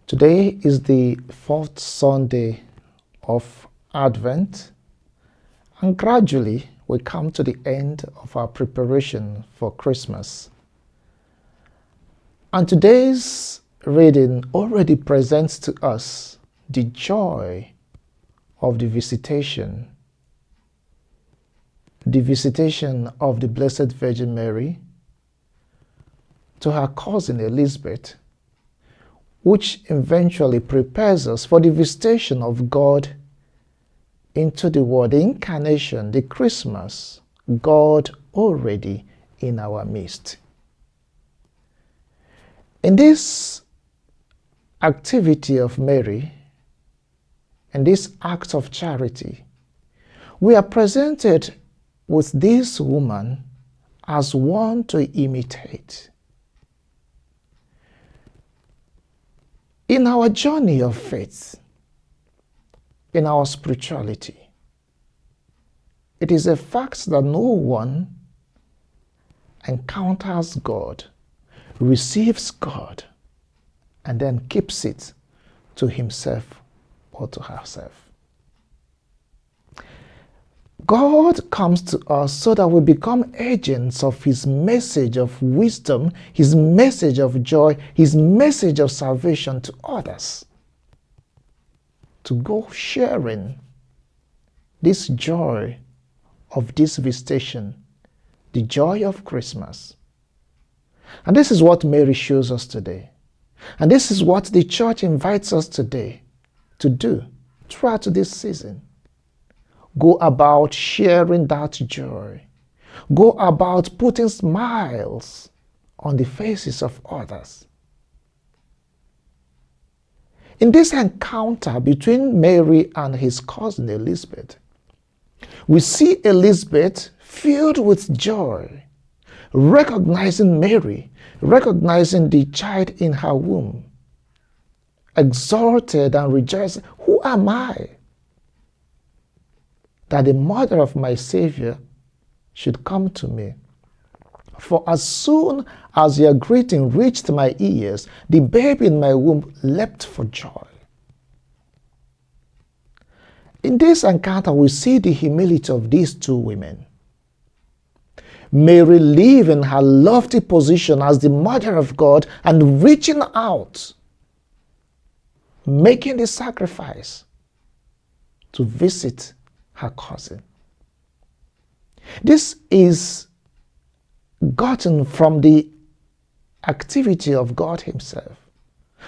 Today is the fourth Sunday of Advent, and gradually we come to the end of our preparation for Christmas. And today's reading already presents to us the joy of the visitation of the Blessed Virgin Mary to her cousin Elizabeth, which eventually prepares us for the visitation of God into the world, the incarnation, the Christmas, God already in our midst. In this activity of Mary, in this act of charity, we are presented with this woman as one to imitate. In our journey of faith, in our spirituality, it is a fact that no one encounters God, receives God, and then keeps it to himself or to herself. God comes to us so that we become agents of his message of wisdom, his message of joy, his message of salvation to others. To go sharing this joy of this visitation, the joy of Christmas. And this is what Mary shows us today. And this is what the church invites us today to do throughout this season. Go about sharing that joy. Go about putting smiles on the faces of others. In this encounter between Mary and his cousin Elizabeth, we see Elizabeth filled with joy, recognizing Mary, recognizing the child in her womb, exalted and rejoicing. Who am I that the mother of my Savior should come to me? For as soon as your greeting reached my ears, the baby in my womb leapt for joy. In this encounter, we see the humility of these two women. Mary leaving her lofty position as the mother of God and reaching out, making the sacrifice to visit her cousin. This is gotten from the activity of God himself,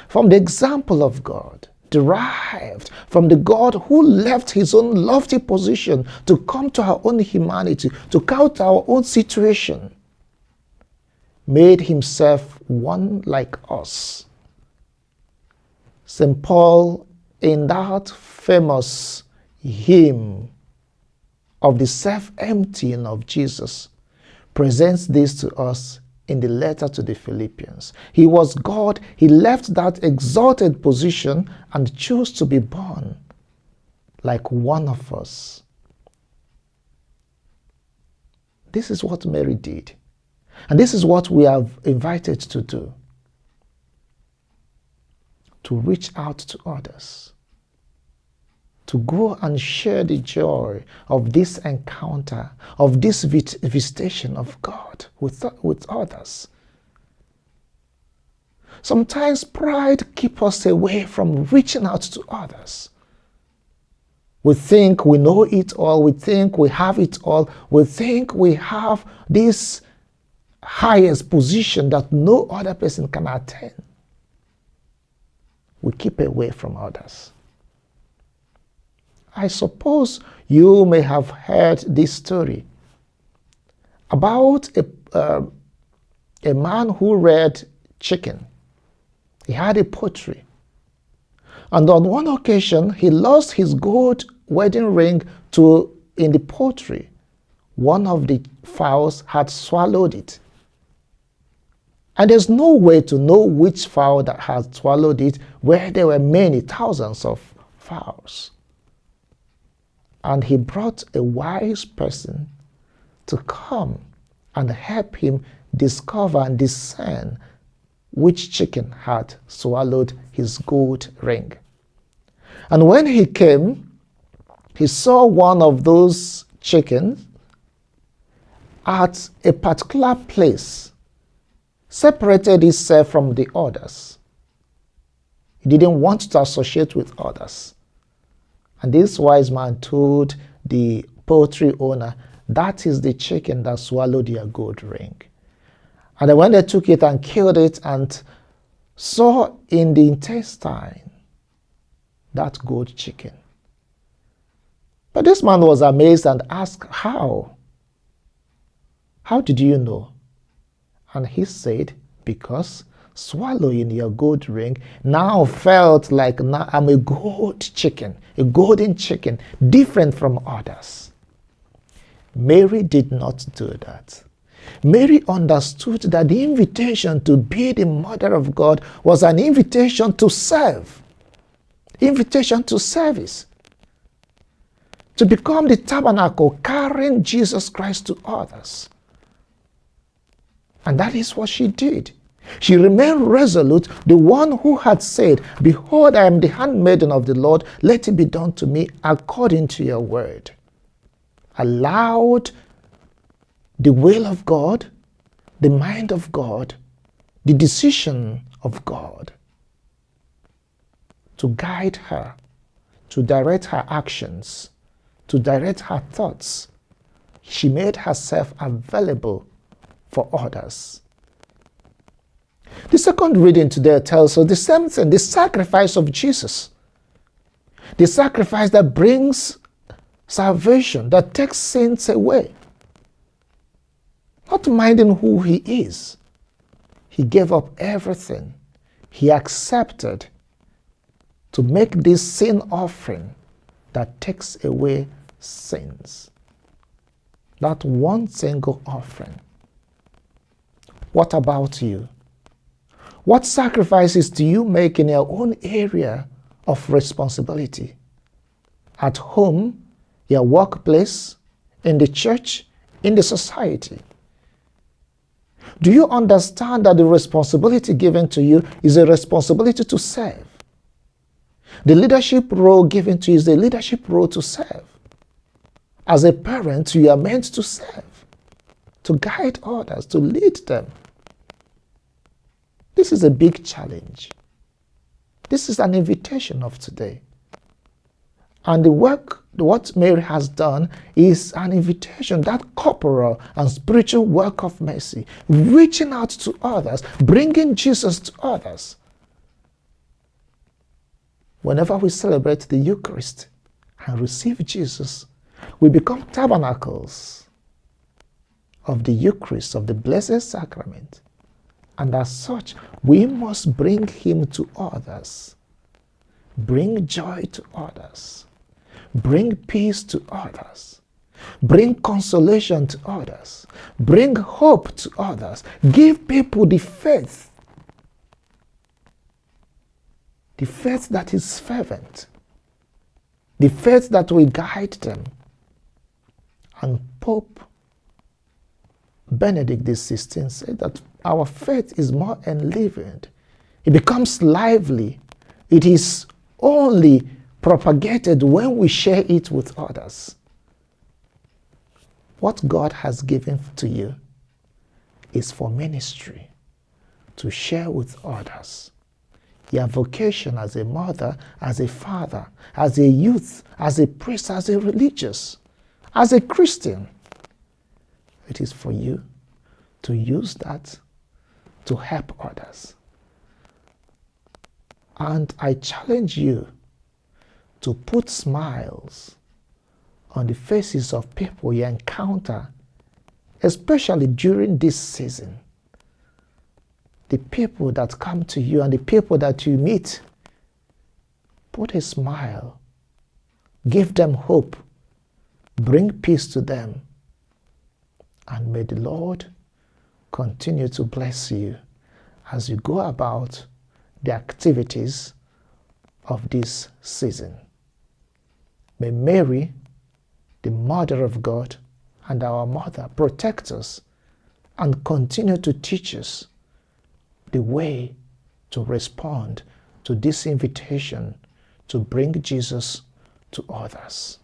from the example of God, derived from the God who left his own lofty position to come to our own humanity, to come to our own situation, made himself one like us. St. Paul, in that famous hymn of the self-emptying of Jesus, presents this to us in the letter to the Philippians. He was God. He left that exalted position and chose to be born like one of us. This is what Mary did. And this is what we are invited to do. To reach out to others. To go and share the joy of this encounter, of this visitation of God with others. Sometimes pride keeps us away from reaching out to others. We think we know it all. We think we have it all. We think we have this highest position that no other person can attain. We keep away from others. I suppose you may have heard this story about a man who reared chicken. He had a poultry. And on one occasion, he lost his gold wedding ring in the poultry. One of the fowls had swallowed it. And there's no way to know which fowl that had swallowed it, where there were many thousands of fowls. And he brought a wise person to come and help him discover and discern which chicken had swallowed his gold ring. And when he came, he saw one of those chickens at a particular place, separated itself from the others. He didn't want to associate with others. And this wise man told the poultry owner, that is the chicken that swallowed your gold ring. And then when they took it and killed it and saw in the intestine that gold chicken. But this man was amazed and asked, how? How did you know? And he said, because swallowing your gold ring now felt like now I'm a gold chicken, a golden chicken, different from others. Mary did not do that. Mary understood that the invitation to be the mother of God was an invitation to serve, invitation to service, to become the tabernacle carrying Jesus Christ to others. And that is what she did. She remained resolute, the one who had said, behold, I am the handmaiden of the Lord, let it be done to me according to your word. Allowed the will of God, the mind of God, the decision of God to guide her, to direct her actions, to direct her thoughts. She made herself available for others. The second reading today tells us the same thing, the sacrifice of Jesus. The sacrifice that brings salvation, that takes sins away. Not minding who he is. He gave up everything. He accepted to make this sin offering that takes away sins. That one single offering. What about you? What sacrifices do you make in your own area of responsibility? At home, your workplace, in the church, in the society? Do you understand that the responsibility given to you is a responsibility to serve? The leadership role given to you is the leadership role to serve. As a parent, you are meant to serve, to guide others, to lead them. This is a big challenge. This is an invitation of today. And the work, what Mary has done is an invitation, that corporal and spiritual work of mercy, reaching out to others, bringing Jesus to others. Whenever we celebrate the Eucharist and receive Jesus, we become tabernacles of the Eucharist, of the Blessed Sacrament. And as such, we must bring him to others, bring joy to others, bring peace to others, bring consolation to others, bring hope to others, give people the faith that is fervent, the faith that will guide them. And Pope Benedict XVI said that our faith is more enlivened. It becomes lively. It is only propagated when we share it with others. What God has given to you is for ministry, to share with others. Your vocation as a mother, as a father, as a youth, as a priest, as a religious, as a Christian, it is for you to use that to help others. And I challenge you to put smiles on the faces of people you encounter, especially during this season. The people that come to you and the people that you meet, put a smile, give them hope, bring peace to them, and may the Lord continue to bless you as you go about the activities of this season. May Mary, the Mother of God and our Mother, protect us and continue to teach us the way to respond to this invitation to bring Jesus to others.